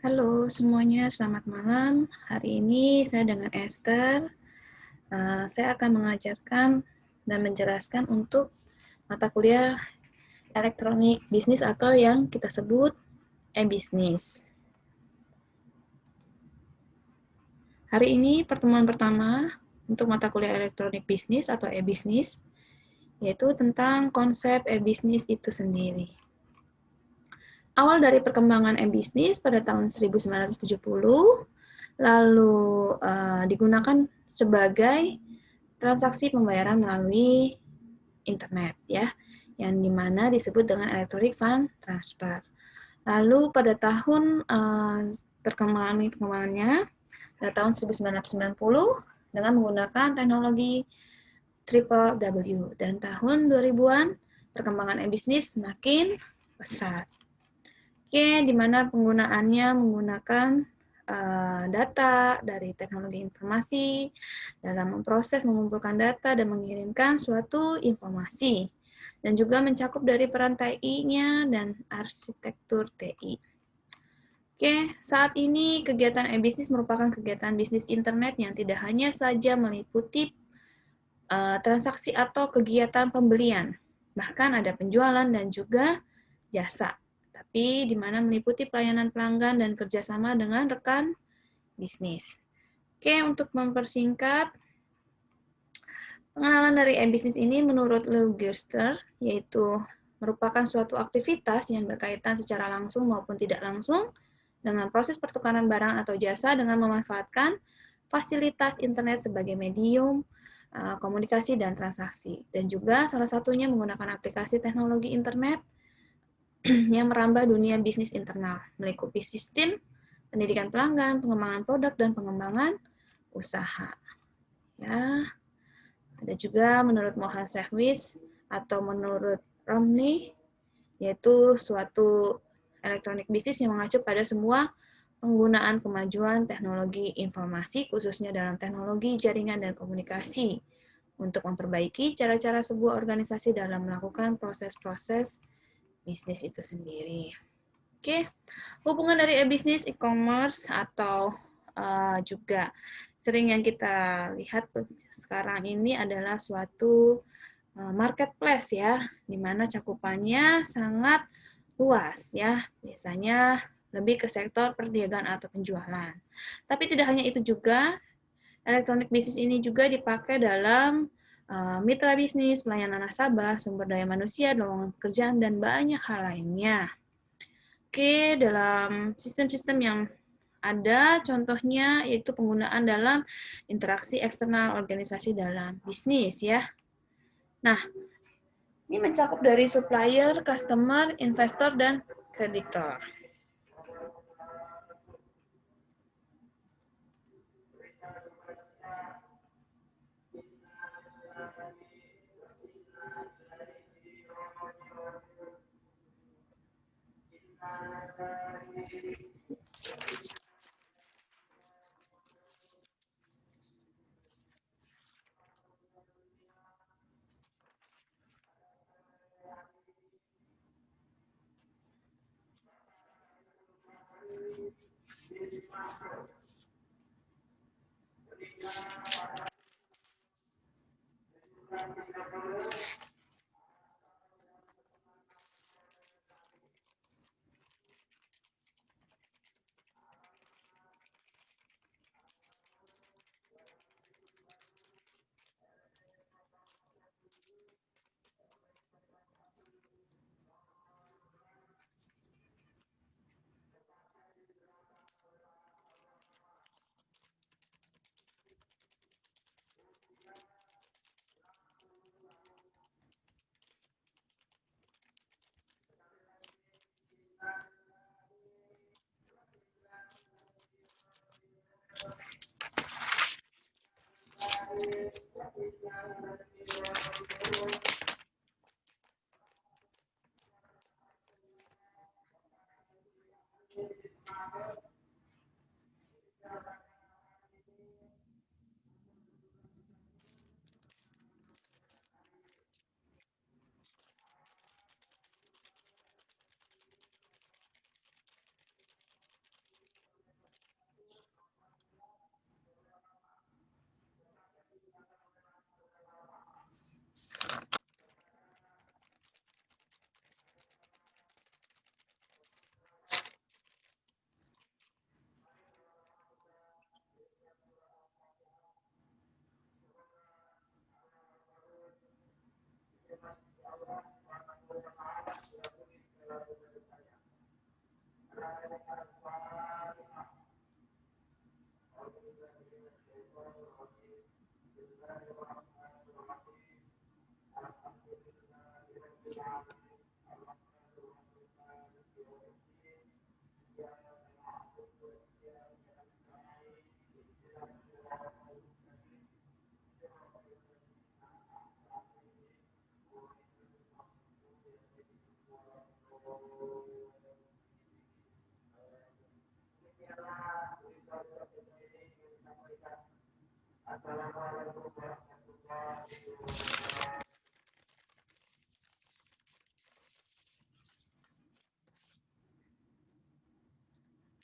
Halo semuanya, selamat malam. Hari ini saya dengan Esther. Saya akan mengajarkan dan menjelaskan untuk mata kuliah elektronik bisnis atau yang kita sebut e-bisnis. Hari ini pertemuan pertama untuk mata kuliah elektronik bisnis atau e-bisnis, yaitu tentang konsep e-bisnis itu sendiri. Awal dari perkembangan e-bisnis pada tahun 1970, lalu digunakan sebagai transaksi pembayaran melalui internet, ya, yang dimana disebut dengan electronic fund transfer. Lalu pada tahun perkembangannya pada tahun 1990 dengan menggunakan teknologi triple W, dan tahun 2000-an perkembangan e-bisnis semakin pesat. Oke, di mana penggunaannya menggunakan data dari teknologi informasi dalam memproses, mengumpulkan data, dan mengirimkan suatu informasi. Dan juga mencakup dari peran TI-nya dan arsitektur TI. Oke, saat ini kegiatan e-bisnis merupakan kegiatan bisnis internet yang tidak hanya saja meliputi transaksi atau kegiatan pembelian, bahkan ada penjualan dan juga jasa, tapi di mana meliputi pelayanan pelanggan dan kerjasama dengan rekan bisnis. Oke, untuk mempersingkat, pengenalan dari e-bisnis ini menurut Lou Gerster, yaitu merupakan suatu aktivitas yang berkaitan secara langsung maupun tidak langsung dengan proses pertukaran barang atau jasa dengan memanfaatkan fasilitas internet sebagai medium komunikasi dan transaksi. Dan juga salah satunya menggunakan aplikasi teknologi internet yang merambah dunia bisnis internal, melingkupi sistem, pendidikan pelanggan, pengembangan produk, dan pengembangan usaha. Ya, ada juga menurut Mohan Sehwis atau menurut Romney, yaitu suatu elektronik bisnis yang mengacu pada semua penggunaan kemajuan teknologi informasi, khususnya dalam teknologi jaringan dan komunikasi, untuk memperbaiki cara-cara sebuah organisasi dalam melakukan proses-proses bisnis itu sendiri. Oke, hubungan dari e-bisnis, e-commerce, atau juga sering yang kita lihat sekarang ini adalah suatu marketplace, ya, di mana cakupannya sangat luas, ya. Biasanya lebih ke sektor perdagangan atau penjualan. Tapi tidak hanya itu juga, elektronik bisnis ini juga dipakai dalam mitra bisnis, pelayanan nasabah, sumber daya manusia, lowongan pekerjaan, dan banyak hal lainnya. Oke, dalam sistem-sistem yang ada, contohnya yaitu penggunaan dalam interaksi eksternal organisasi dalam bisnis, ya. Nah, ini mencakup dari supplier, customer, investor, dan kreditor.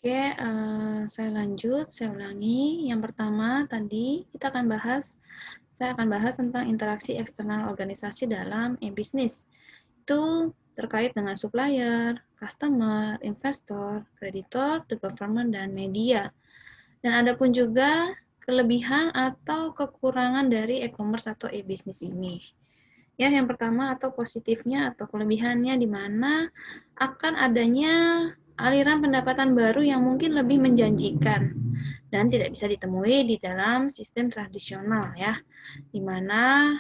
Oke, saya lanjut, saya ulangi. Yang pertama tadi saya akan bahas tentang interaksi eksternal organisasi dalam e-bisnis. Itu terkait dengan supplier, customer, investor, kreditor, the government, dan media. Dan ada pun juga kelebihan atau kekurangan dari e-commerce atau e-bisnis ini. Ya, yang pertama atau positifnya atau kelebihannya di mana akan adanya aliran pendapatan baru yang mungkin lebih menjanjikan dan tidak bisa ditemui di dalam sistem tradisional ya, di mana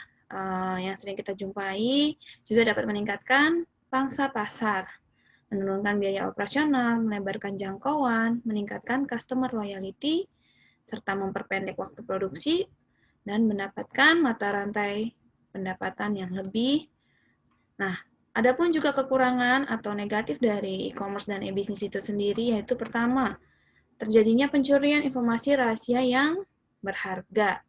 yang sering kita jumpai juga dapat meningkatkan pangsa pasar, menurunkan biaya operasional, melebarkan jangkauan, meningkatkan customer loyalty, serta memperpendek waktu produksi dan mendapatkan mata rantai pendapatan yang lebih. Nah, ada pun juga kekurangan atau negatif dari e-commerce dan e-bisnis itu sendiri, yaitu pertama, terjadinya pencurian informasi rahasia yang berharga,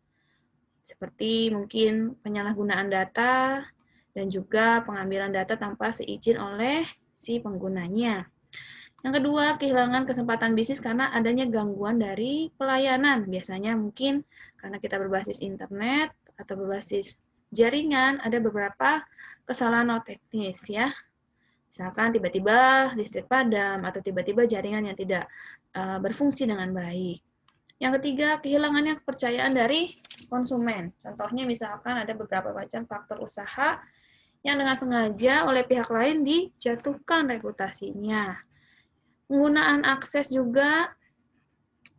seperti mungkin penyalahgunaan data dan juga pengambilan data tanpa seizin oleh si penggunanya. Yang kedua, kehilangan kesempatan bisnis karena adanya gangguan dari pelayanan. Biasanya mungkin karena kita berbasis internet atau berbasis jaringan, ada beberapa kesalahan non teknis ya. Misalkan tiba-tiba listrik padam atau tiba-tiba jaringan yang tidak berfungsi dengan baik. Yang ketiga, kehilangannya kepercayaan dari konsumen. Contohnya misalkan ada beberapa macam faktor usaha yang dengan sengaja oleh pihak lain dijatuhkan reputasinya. Penggunaan akses juga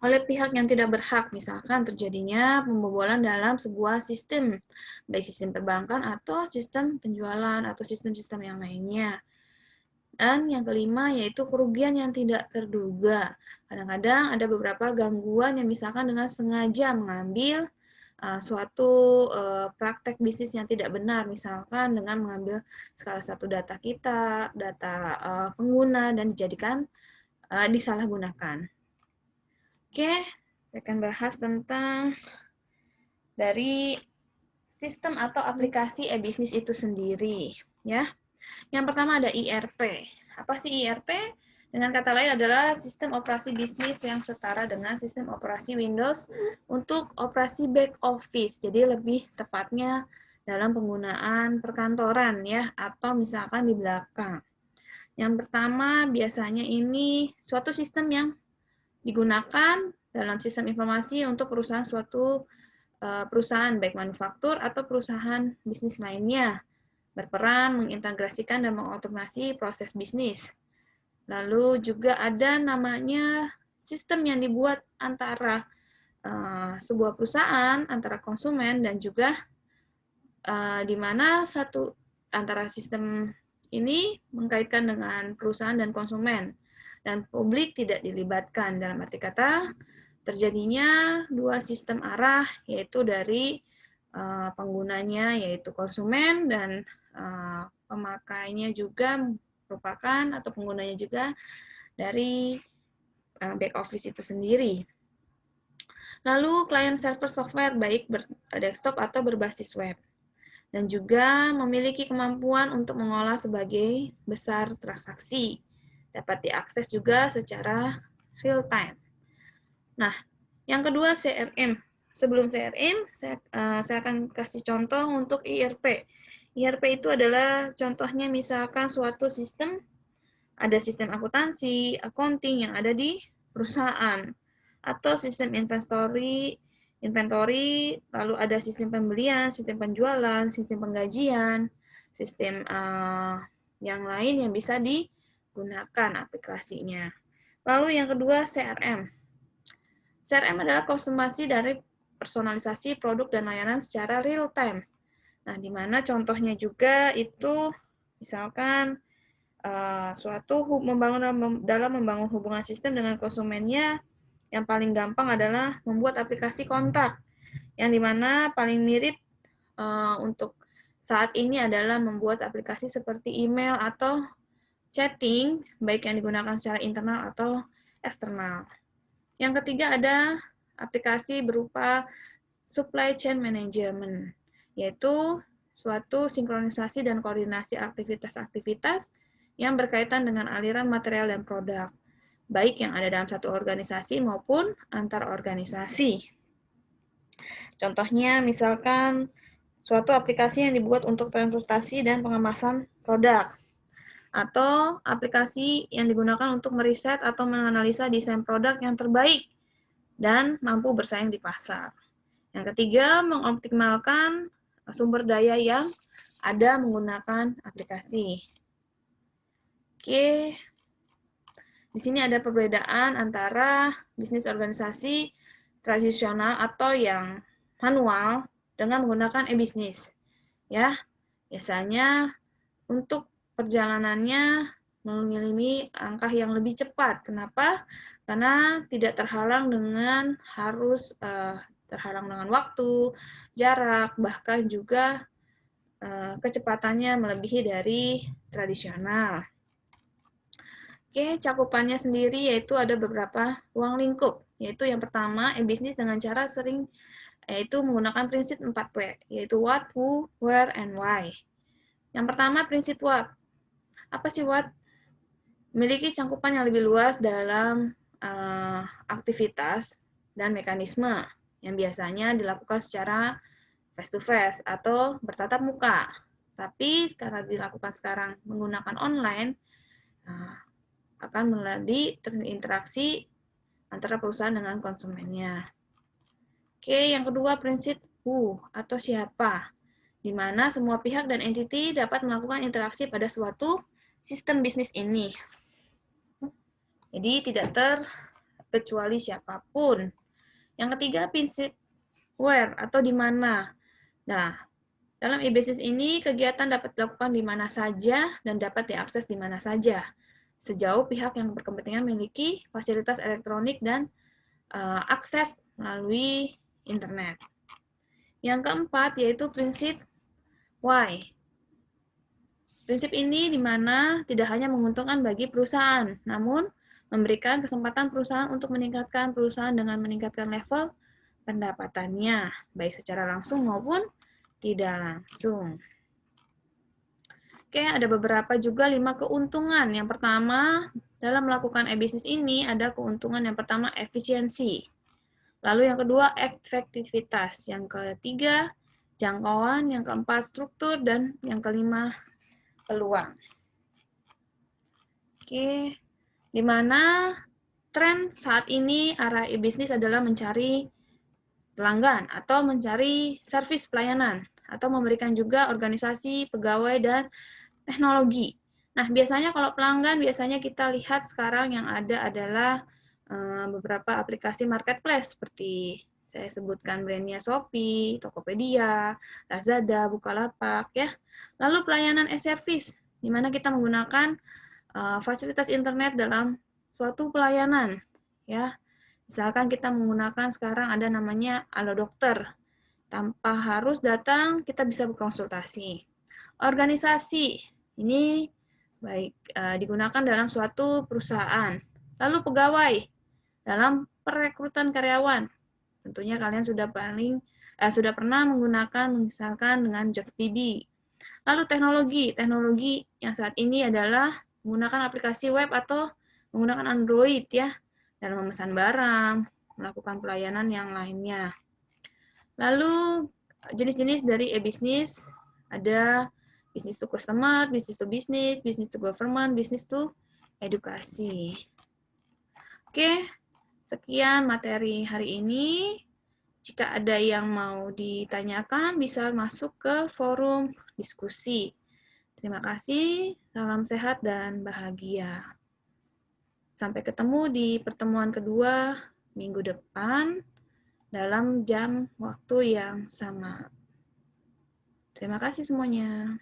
oleh pihak yang tidak berhak, misalkan terjadinya pembobolan dalam sebuah sistem, baik sistem perbankan atau sistem penjualan atau sistem-sistem yang lainnya. Dan yang kelima yaitu kerugian yang tidak terduga. Kadang-kadang ada beberapa gangguan yang misalkan dengan sengaja mengambil suatu praktek bisnis yang tidak benar, misalkan dengan mengambil salah satu data kita, data pengguna, dan dijadikan disalahgunakan. Oke, saya akan bahas tentang dari sistem atau aplikasi e-bisnis itu sendiri, ya. Yang pertama ada ERP. Apa sih ERP? Dengan kata lain adalah sistem operasi bisnis yang setara dengan sistem operasi Windows untuk operasi back office. Jadi lebih tepatnya dalam penggunaan perkantoran ya, atau misalkan di belakang. Yang pertama biasanya ini suatu sistem yang digunakan dalam sistem informasi untuk perusahaan suatu perusahaan baik manufaktur atau perusahaan bisnis lainnya, berperan mengintegrasikan dan mengotomasi proses bisnis. Lalu juga ada namanya sistem yang dibuat antara sebuah perusahaan, antara konsumen dan juga di mana satu antara sistem ini mengkaitkan dengan perusahaan dan konsumen dan publik tidak dilibatkan. Dalam arti kata, terjadinya dua sistem arah, yaitu dari penggunanya, yaitu konsumen, dan pemakainya juga merupakan, atau penggunanya juga dari back office itu sendiri. Lalu, client server software baik desktop atau berbasis web. Dan juga memiliki kemampuan untuk mengolah sebagai besar transaksi. Dapat diakses juga secara real time. Nah, yang kedua CRM. Sebelum CRM, saya akan kasih contoh untuk ERP. ERP itu adalah contohnya misalkan suatu sistem, ada sistem akuntansi, accounting yang ada di perusahaan, atau sistem inventory, lalu ada sistem pembelian, sistem penjualan, sistem penggajian, sistem yang lain yang bisa digunakan aplikasinya. Lalu yang kedua, CRM. CRM adalah konsumasi dari personalisasi produk dan layanan secara real time. Nah, di mana contohnya juga itu misalkan dalam membangun hubungan sistem dengan konsumennya, yang paling gampang adalah membuat aplikasi kontak, yang dimana paling mirip untuk saat ini adalah membuat aplikasi seperti email atau chatting, baik yang digunakan secara internal atau eksternal. Yang ketiga ada aplikasi berupa supply chain management, yaitu suatu sinkronisasi dan koordinasi aktivitas-aktivitas yang berkaitan dengan aliran material dan produk, baik yang ada dalam satu organisasi maupun antar organisasi. Contohnya misalkan suatu aplikasi yang dibuat untuk transportasi dan pengemasan produk, atau aplikasi yang digunakan untuk meriset atau menganalisa desain produk yang terbaik dan mampu bersaing di pasar. Yang ketiga, mengoptimalkan sumber daya yang ada menggunakan aplikasi. Oke, di sini ada perbedaan antara bisnis organisasi tradisional atau yang manual dengan menggunakan e-bisnis. Ya, biasanya untuk perjalanannya mengalami angka yang lebih cepat. Kenapa? Karena tidak terhalang dengan terhalang dengan waktu, jarak, bahkan juga kecepatannya melebihi dari tradisional. Oke, cakupannya sendiri yaitu ada beberapa ruang lingkup, yaitu yang pertama e-bisnis dengan cara yaitu menggunakan prinsip 4W, yaitu what, who, where, and why. Yang pertama prinsip what. Apa sih what? Memiliki cakupan yang lebih luas dalam aktivitas dan mekanisme yang biasanya dilakukan secara face-to-face atau bertatap muka. Tapi karena dilakukan sekarang menggunakan online, akan menjadi interaksi antara perusahaan dengan konsumennya. Oke, yang kedua prinsip who atau siapa, di mana semua pihak dan entiti dapat melakukan interaksi pada suatu sistem bisnis ini. Jadi tidak terkecuali siapapun. Yang ketiga prinsip where atau di mana. Nah, dalam e-bisnis ini kegiatan dapat dilakukan di mana saja dan dapat diakses di mana saja, sejauh pihak yang berkepentingan memiliki fasilitas elektronik dan akses melalui internet. Yang keempat yaitu prinsip why. Prinsip ini di mana tidak hanya menguntungkan bagi perusahaan, namun memberikan kesempatan perusahaan untuk meningkatkan perusahaan dengan meningkatkan level pendapatannya, baik secara langsung maupun tidak langsung. Oke, ada beberapa juga 5 keuntungan. Yang pertama, dalam melakukan e-bisnis ini ada keuntungan yang pertama efisiensi. Lalu yang kedua efektivitas. Yang ketiga jangkauan. Yang keempat struktur. Dan yang kelima peluang. Oke, di mana tren saat ini arah e-bisnis adalah mencari pelanggan atau mencari servis pelayanan atau memberikan juga organisasi, pegawai, dan teknologi. Nah, biasanya kalau pelanggan, biasanya kita lihat sekarang yang ada adalah beberapa aplikasi marketplace seperti saya sebutkan brandnya Shopee, Tokopedia, Lazada, Bukalapak, ya. Lalu pelayanan e-service, di mana kita menggunakan fasilitas internet dalam suatu pelayanan, ya. Misalkan kita menggunakan sekarang ada namanya Halo Dokter. Tanpa harus datang, kita bisa berkonsultasi. Organisasi, ini baik digunakan dalam suatu perusahaan. Lalu pegawai, dalam perekrutan karyawan. Tentunya kalian sudah pernah menggunakan misalkan dengan JobDB. Lalu teknologi yang saat ini adalah menggunakan aplikasi web atau menggunakan Android ya, dalam memesan barang, melakukan pelayanan yang lainnya. Lalu jenis-jenis dari e-bisnis ada business to customer, business to business, business to government, business to edukasi. Oke, sekian materi hari ini. Jika ada yang mau ditanyakan, bisa masuk ke forum diskusi. Terima kasih, salam sehat dan bahagia. Sampai ketemu di pertemuan kedua minggu depan dalam jam waktu yang sama. Terima kasih semuanya.